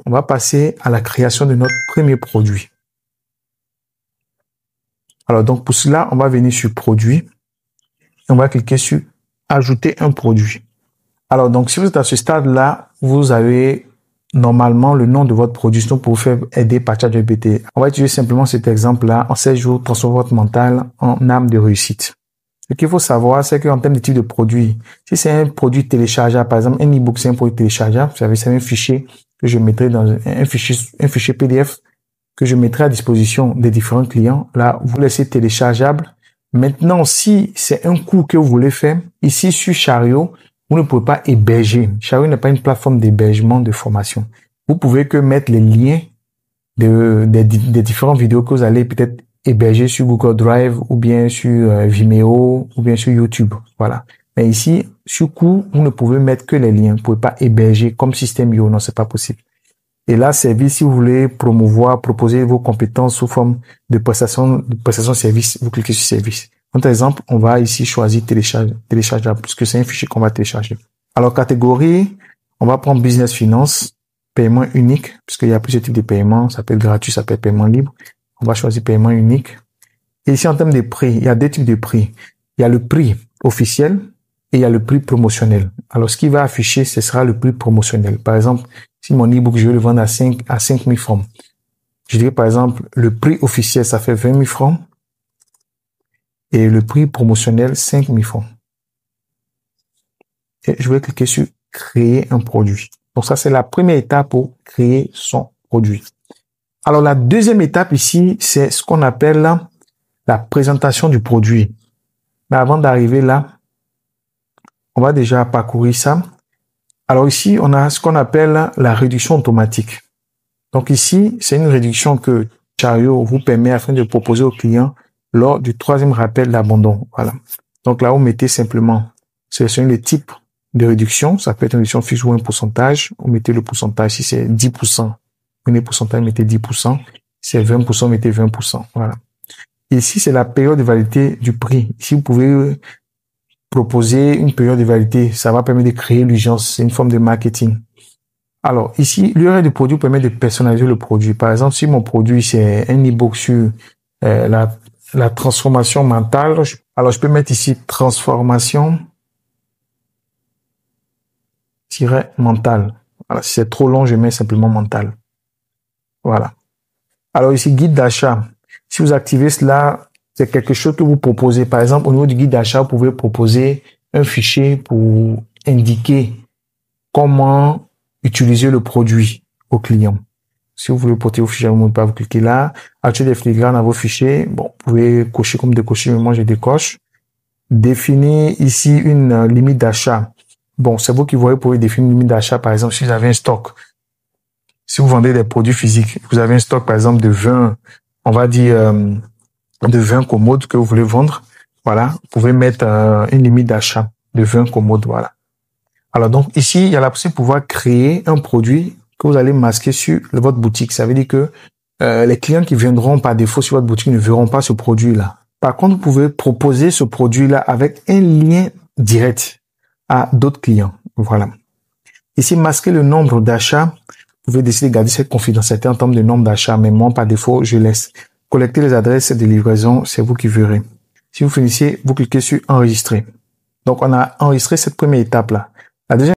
On va passer à la création de notre premier produit. Alors, donc, pour cela, on va venir sur Produit et on va cliquer sur Ajouter un produit. Alors, donc, si vous êtes à ce stade-là, vous avez normalement le nom de votre produit donc pour vous faire aider par ChatGPT. On va utiliser simplement cet exemple-là. En 16 jours, transformez votre mental en âme de réussite. Ce qu'il faut savoir, c'est qu'en termes de type de produit, si c'est un produit téléchargeable, par exemple, un e-book, c'est un produit téléchargeable, vous savez, c'est un fichier que je mettrai dans un fichier PDF que je mettrai à disposition des différents clients. Là, vous laissez téléchargeable. Maintenant, si c'est un cours que vous voulez faire, ici sur Chariot, vous ne pouvez pas héberger. Chariot n'est pas une plateforme d'hébergement de formation. Vous pouvez que mettre les liens des différentes vidéos que vous allez peut-être héberger sur Google Drive ou bien sur Vimeo ou bien sur YouTube. Voilà. Mais ici, sur cours, vous ne pouvez mettre que les liens. Vous ne pouvez pas héberger comme System.io. Non, c'est pas possible. Et là, service, si vous voulez promouvoir, proposer vos compétences sous forme de prestation de service, vous cliquez sur service. Par exemple, on va ici choisir téléchargeable, puisque c'est un fichier qu'on va télécharger. Alors, catégorie, on va prendre business finance, paiement unique, puisqu'il y a plusieurs types de paiements. Ça peut être gratuit, ça peut être paiement libre. On va choisir paiement unique. Et ici, en termes de prix, il y a deux types de prix. Il y a le prix officiel et il y a le prix promotionnel. Alors, ce qui va afficher, ce sera le prix promotionnel. Par exemple, si mon e-book, je vais le vendre à 5 000 francs. Je dirais, par exemple, le prix officiel, ça fait 20 000 francs. Et le prix promotionnel, 5 000 francs. Et je vais cliquer sur créer un produit. Donc ça, c'est la première étape pour créer son produit. Alors, la deuxième étape ici, c'est ce qu'on appelle la présentation du produit. Mais avant d'arriver là, on va déjà parcourir ça. Alors ici, on a ce qu'on appelle la réduction automatique. Donc ici, c'est une réduction que Chariot vous permet afin de proposer au client lors du 3e rappel d'abandon. Voilà. Donc là, vous mettez simplement, sélectionnez le type de réduction. Ça peut être une réduction fixe ou un pourcentage. Vous mettez le pourcentage. Si c'est 10%, prenez pourcentage, mettez 10%. Si c'est 20%, mettez 20%. Voilà. Ici, c'est la période de validité du prix. Ici, vous pouvez proposer une période de validité. Ça va permettre de créer l'urgence. C'est une forme de marketing. Alors, ici, l'URL du produit permet de personnaliser le produit. Par exemple, si mon produit, c'est un e-book sur la transformation mentale, alors je peux mettre ici transformation-mentale. Alors, si c'est trop long, je mets simplement mental. Voilà. Alors ici, guide d'achat. Si vous activez cela, c'est quelque chose que vous proposez. Par exemple, au niveau du guide d'achat, vous pouvez proposer un fichier pour indiquer comment utiliser le produit au client. Si vous voulez porter au fichier, vous ne pouvez pas, vous cliquez là. Ajouter des filigranes dans vos fichiers. Bon, vous pouvez cocher comme décocher, mais moi je décoche. Définir ici une limite d'achat. Bon, c'est vous qui voyez, vous pouvez définir une limite d'achat. Par exemple, si vous avez un stock. Si vous vendez des produits physiques, vous avez un stock, par exemple, de 20, on va dire, de 20 commodes que vous voulez vendre. Voilà. Vous pouvez mettre une limite d'achat de 20 commodes. Voilà. Alors, donc, ici, il y a la possibilité de pouvoir créer un produit que vous allez masquer sur votre boutique. Ça veut dire que les clients qui viendront par défaut sur votre boutique ne verront pas ce produit-là. Par contre, vous pouvez proposer ce produit-là avec un lien direct à d'autres clients. Voilà. Ici, masquer le nombre d'achats. Vous pouvez décider de garder cette confidentialité en termes de nombre d'achats, mais moi, par défaut, je laisse. Collecter les adresses de livraison, c'est vous qui verrez. Si vous finissez, vous cliquez sur enregistrer. Donc, on a enregistré cette première étape-là. La deuxième